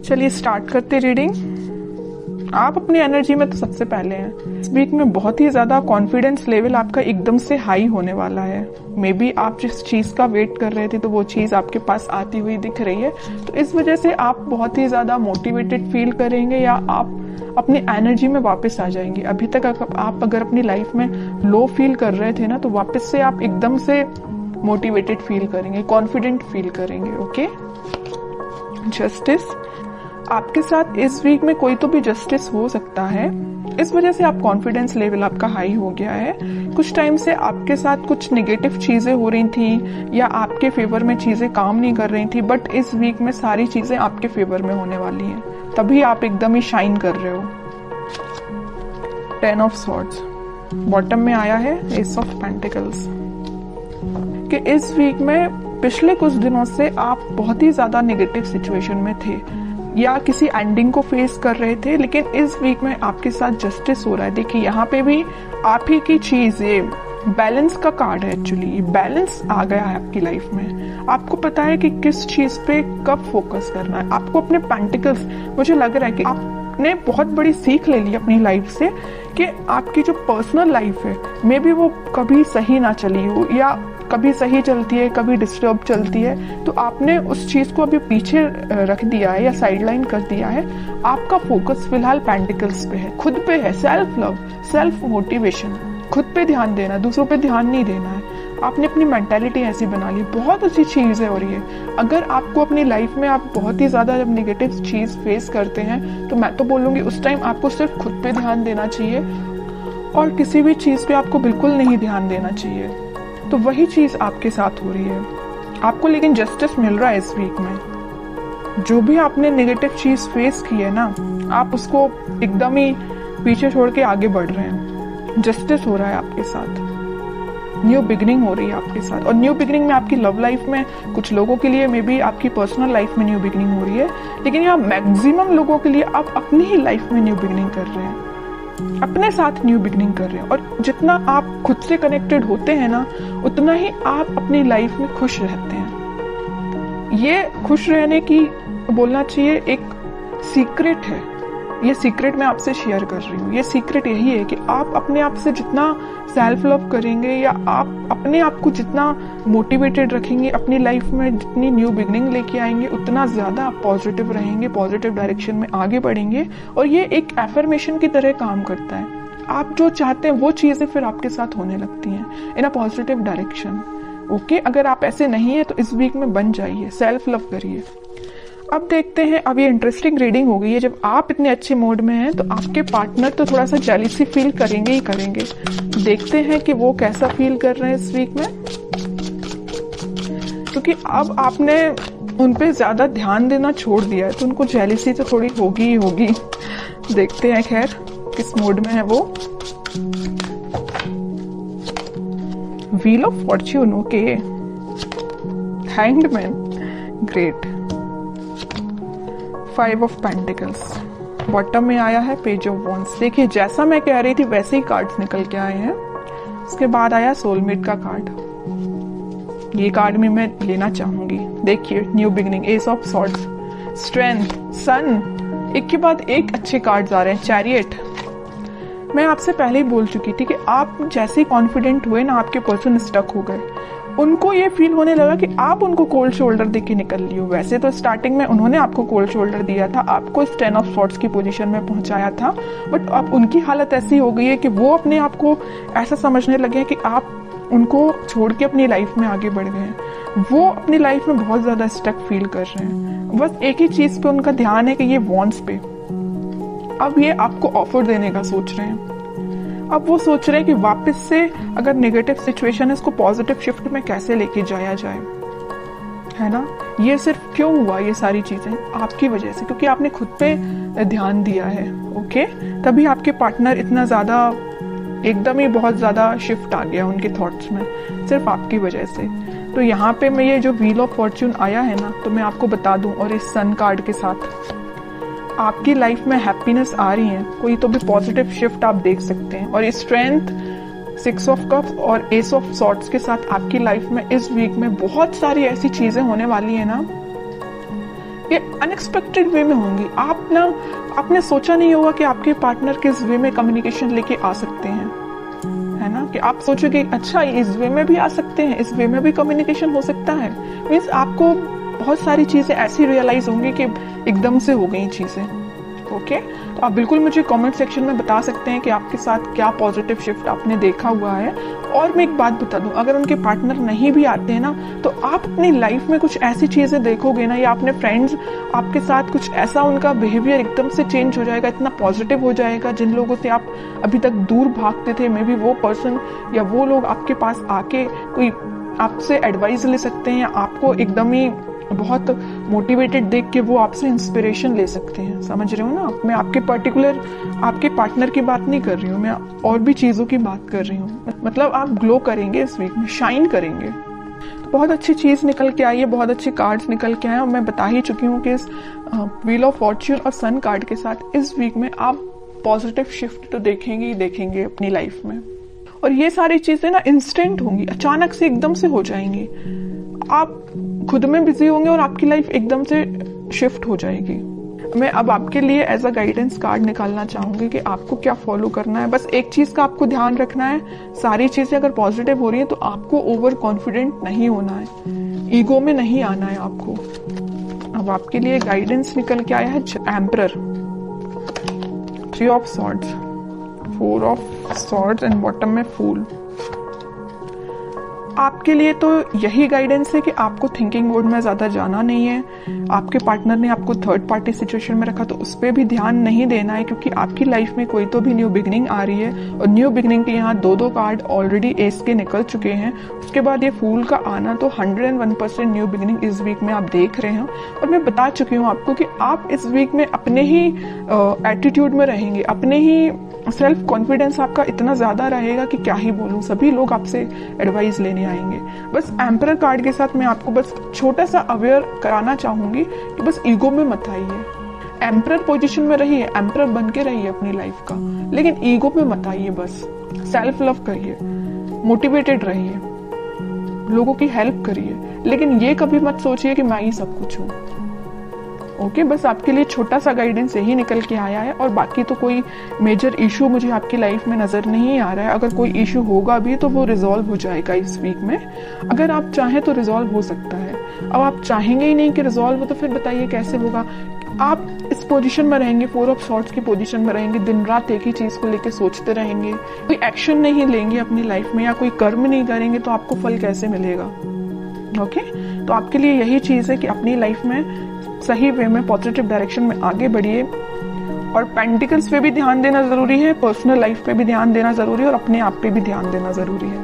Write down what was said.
चलिए स्टार्ट करते रीडिंग। आप अपनी एनर्जी में तो सबसे पहले हैं। इस वीक में बहुत ही ज्यादा कॉन्फिडेंस लेवल आपका एकदम से हाई होने वाला है। मे बी आप जिस चीज का वेट कर रहे थे तो वो चीज आपके पास आती हुई दिख रही है, तो इस वजह से आप बहुत ही ज्यादा मोटिवेटेड फील करेंगे या आप अपनी एनर्जी में वापस आ जाएंगे। अभी तक आप अगर अपनी लाइफ में लो फील कर रहे थे ना, तो वापस से आप एकदम से मोटिवेटेड फील करेंगे, कॉन्फिडेंट फील करेंगे। ओके। जस्टिस, आपके साथ इस वीक में कोई तो भी जस्टिस हो सकता है, इस वजह से आप कॉन्फिडेंस लेवल आपका हाई हो गया है। कुछ टाइम से आपके साथ कुछ नेगेटिव चीजें हो रही थी या आपके फेवर में चीजें काम नहीं कर रही थी, बट इस वीक में सारी चीजें आपके फेवर में होने वाली हैं, तभी आप एकदम ही शाइन कर रहे हो। 10 ऑफ सॉर्ड्स बॉटम में आया है, एस ऑफ पेंटिकल्स। कि इस वीक में पिछले कुछ दिनों से आप बहुत ही ज्यादा नेगेटिव सिचुएशन में थे या किसी एंडिंग को फेस कर रहे थे, लेकिन इस वीक में आपके साथ जस्टिस हो रहा है। देखिए यहाँ पे भी आप ही की चीज, ये बैलेंस का कार्ड है। एक्चुअली बैलेंस आ गया है आपकी लाइफ में। आपको पता है कि किस चीज पे कब फोकस करना है। आपको अपने पेंटिकल्स, मुझे लग रहा है कि आपने बहुत बड़ी सीख ले ली अपनी लाइफ से कि आपकी जो पर्सनल लाइफ है मे बी वो कभी सही ना चली हो या कभी सही चलती है, कभी डिस्टर्ब चलती है, तो आपने उस चीज को अभी पीछे रख दिया है या साइडलाइन कर दिया है। आपका फोकस फिलहाल पेंटिकल्स पे है, खुद पे है। सेल्फ लव, सेल्फ मोटिवेशन, खुद पे ध्यान देना, दूसरों पे ध्यान नहीं देना है। आपने अपनी मेंटालिटी ऐसी बना ली, बहुत अच्छी चीज है। और ये अगर आपको अपनी लाइफ में आप बहुत ही ज्यादा जब नेगेटिव चीज फेस करते हैं, तो मैं तो बोलूंगी उस टाइम आपको सिर्फ खुद पे ध्यान देना चाहिए और किसी भी चीज पे आपको बिल्कुल नहीं ध्यान देना चाहिए। तो वही चीज आपके साथ हो रही है आपको, लेकिन जस्टिस मिल रहा है इस वीक में। जो भी आपने नेगेटिव चीज फेस की है ना, आप उसको एकदम ही पीछे छोड़ के आगे बढ़ रहे हैं। जस्टिस हो रहा है आपके साथ, न्यू बिगिनिंग हो रही है आपके साथ। और न्यू बिगिनिंग में आपकी लव लाइफ में, कुछ लोगों के लिए मे बी आपकी पर्सनल लाइफ में न्यू बिगिनिंग हो रही है, लेकिन यहाँ मैक्सिमम लोगों के लिए आप अपनी ही लाइफ में न्यू बिगिनिंग कर रहे हैं, अपने साथ न्यू बिगिनिंग कर रहे हैं। और जितना आप खुद से कनेक्टेड होते हैं ना, उतना ही आप अपनी लाइफ में खुश रहते हैं। ये खुश रहने की बोलना चाहिए एक सीक्रेट है। ये सीक्रेट मैं आपसे शेयर कर रही हूँ। ये सीक्रेट यही है कि आप अपने आप से जितना सेल्फ लव करेंगे या आप अपने आप को जितना मोटिवेटेड रखेंगे अपनी लाइफ में, जितनी न्यू बिगनिंग लेके आएंगे, उतना ज्यादा आप पॉजिटिव रहेंगे, पॉजिटिव डायरेक्शन में आगे बढ़ेंगे। और ये एक एफर्मेशन की तरह काम करता है। आप जो चाहते हैं वो चीजें फिर आपके साथ होने लगती हैं इन अ पॉजिटिव डायरेक्शन। ओके, अगर आप ऐसे नहीं है तो इस वीक में बन जाइए, सेल्फ लव करिए। अब देखते हैं, अब ये इंटरेस्टिंग रीडिंग हो गई है। जब आप इतने अच्छे मूड में हैं तो आपके पार्टनर तो थोड़ा सा जेलसी फील करेंगे ही करेंगे। देखते हैं कि वो कैसा फील कर रहे हैं इस वीक में, क्योंकि अब आपने उन पे ज्यादा ध्यान देना छोड़ दिया है तो उनको जेलसी तो थोड़ी होगी ही होगी। देखते हैं खैर किस मूड में है वो। Wheel of Fortune, okay. Hanged man, great. 5 of pentacles bottom में आया है, पेज ऑफ वॉन्ड्स। देखिए जैसा मैं कह रही थी वैसे ही कार्ड्स निकल के आए हैं। उसके बाद आया सोलमेट का कार्ड। ये कार्ड में मैं लेना चाहूंगी। देखिए new beginning, ace of swords, strength, sun, एक के बाद एक अच्छे कार्ड्स आ रहे हैं। चैरियट, मैं आपसे पहले ही बोल चुकी थी कि आप जैसे ही कॉन्फिडेंट हुए ना, आपके पर्सन स्टक हो गए। उनको ये फील होने लगा कि आप उनको कोल्ड शोल्डर देके निकल ली हो। वैसे तो स्टार्टिंग में उन्होंने आपको कोल्ड शोल्डर दिया था, आपको इस 10 ऑफ सॉर्ड्स की पोजीशन में पहुंचाया था, बट अब उनकी हालत ऐसी हो गई है कि वो अपने आप को ऐसा समझने लगे हैं कि आप उनको छोड़ के अपनी लाइफ में आगे बढ़ गए हैं। वो अपनी लाइफ में बहुत ज्यादा स्टक फील कर रहे हैं। बस एक ही चीज पे उनका ध्यान है कि ये वॉन्ट्स पे। अब ये आपको ऑफर देने का सोच रहे हैं। अब वो सोच रहे हैं कि वापस से अगर नेगेटिव सिचुएशन है इसको पॉजिटिव शिफ्ट में कैसे लेके जाया जाए, है ना। ये सिर्फ क्यों हुआ, ये सारी चीजें आपकी वजह से, क्योंकि आपने खुद पे ध्यान दिया है। ओके, तभी आपके पार्टनर इतना ज्यादा एकदम ही बहुत ज्यादा शिफ्ट आ गया उनके थॉट्स में, सिर्फ आपकी वजह से। तो यहाँ पे मैं ये जो व्हील ऑफ फॉर्च्यून आया है ना, तो मैं आपको बता दूं, और इस सन कार्ड के साथ आपकी लाइफ में हैप्पीनेस आ रही है, कोई तो भी पॉजिटिव शिफ्ट आप देख सकते हैं। और ये स्ट्रेंथ, 6 ऑफ कप्स और एस ऑफ सॉर्ड्स के साथ आपकी लाइफ में इस वीक में बहुत सारी ऐसी चीजें होने वाली है ना ये अनएक्सपेक्टेड वे में होंगी। आपने सोचा नहीं होगा कि आपके पार्टनर किस वे में कम्युनिकेशन लेके आ सकते हैं, है ना, कि आप सोचोगे अच्छा इस वे में भी आ सकते हैं, इस वे में भी कम्युनिकेशन हो सकता है। मीन्स आपको बहुत सारी चीजें ऐसी रियलाइज होंगी कि एकदम से हो गई चीजें। ओके, तो आप बिल्कुल मुझे कमेंट सेक्शन में बता सकते हैं कि आपके साथ क्या पॉजिटिव शिफ्ट आपने देखा हुआ है। और मैं एक बात बता दूं, अगर उनके पार्टनर नहीं भी आते हैं ना, तो आप अपनी लाइफ में कुछ ऐसी चीजें देखोगे ना, या अपने फ्रेंड्स आपके साथ कुछ ऐसा, उनका बिहेवियर एकदम से चेंज हो जाएगा, इतना पॉजिटिव हो जाएगा। जिन लोगों से आप अभी तक दूर भागते थे, मे बी वो पर्सन या वो लोग आपके पास आके कोई आपसे एडवाइस ले सकते हैं, आपको एकदम ही बहुत मोटिवेटेड देख के वो आपसे इंस्पिरेशन ले सकते हैं। समझ रहे हो ना? मैं आपके पर्टिकुलर आपके पार्टनर की बात नहीं कर रही हूँ, मैं और भी चीजों की बात कर रही हूँ। मतलब आप ग्लो करेंगे इस वीक में, शाइन करेंगे। तो बहुत अच्छी चीज निकल के आई है, बहुत अच्छे कार्ड्स निकल के आए, और मैं बता ही चुकी हूँ कि इस व्हील ऑफ फॉर्च्यून और सन कार्ड के साथ इस वीक में आप पॉजिटिव शिफ्ट तो देखेंगे ही देखेंगे अपनी लाइफ में। और ये सारी चीजें ना इंस्टेंट होंगी, अचानक से एकदम से हो जाएंगी। आप खुद में बिजी होंगे और आपकी लाइफ एकदम से शिफ्ट हो जाएगी। मैं अब आपके लिए एज अ गाइडेंस कार्ड निकालना चाहूंगी कि आपको क्या फॉलो करना है। बस एक चीज का आपको ध्यान रखना है, सारी चीजें अगर पॉजिटिव हो रही है तो आपको ओवर कॉन्फिडेंट नहीं होना है, ईगो में नहीं आना है आपको। अब आपके लिए गाइडेंस निकल के आया है emperor, 3 of swords, 4 of swords and bottom में फूल। आपके लिए तो यही गाइडेंस है कि आपको थिंकिंग मोड में ज्यादा जाना नहीं है। आपके पार्टनर ने आपको थर्ड पार्टी सिचुएशन में रखा तो उस पर भी ध्यान नहीं देना है, क्योंकि आपकी लाइफ में कोई तो भी न्यू बिगनिंग आ रही है। और न्यू बिगनिंग के यहाँ 2 कार्ड ऑलरेडी एस के निकल चुके हैं। उसके बाद ये फूल का आना, तो 101% न्यू बिगनिंग इस वीक में आप देख रहे हैं। और मैं बता चुकी हूँ आपको कि आप इस वीक में अपने ही एटीट्यूड में रहेंगे, अपने ही सेल्फ कॉन्फिडेंस आपका इतना ज्यादा रहेगा कि क्या ही बोलूं, सभी लोग आपसे एडवाइस लेने आएंगे। बस एम्परर कार्ड के साथ मैं आपको बस छोटा सा अवेयर कराना चाहूंगी कि बस ईगो में मत आइए। एम्परर पोजीशन में रहिए, एम्परर बन के रहिए अपनी लाइफ का, लेकिन ईगो में मत आइए। बस सेल्फ लव करिए, मोटिवेटेड रहिए, लोगों की हेल्प करिए, लेकिन ये कभी मत सोचिए कि मैं ही सब कुछ हूँ। ओके, बस आपके लिए छोटा सा गाइडेंस यही निकल के आया है। और बाकी तो कोई मेजर इशू मुझे आपकी लाइफ में नजर नहीं आ रहा है। अगर कोई इशू होगा भी तो वो रिजॉल्व हो जाएगा इस वीक में। अगर आप चाहें तो रिजॉल्व हो सकता है। अब आप चाहेंगे ही नहीं कि रिजॉल्व हो, तो फिर बताइए कैसे होगा। आप इस पोजीशन में रहेंगे, 4 ऑफ सॉर्ड्स की पोजीशन में रहेंगे, दिन रात एक ही चीज को लेके सोचते रहेंगे, कोई एक्शन नहीं लेंगे अपनी लाइफ में या कोई कर्म नहीं करेंगे, तो आपको फल कैसे मिलेगा। ओके, तो आपके लिए यही चीज है कि अपनी लाइफ में सही वे में पॉजिटिव डायरेक्शन में आगे बढ़िए। और पेंटिकल्स पे भी ध्यान देना जरूरी है, पर्सनल लाइफ पे भी ध्यान देना जरूरी है, और अपने आप पे भी ध्यान देना जरूरी है।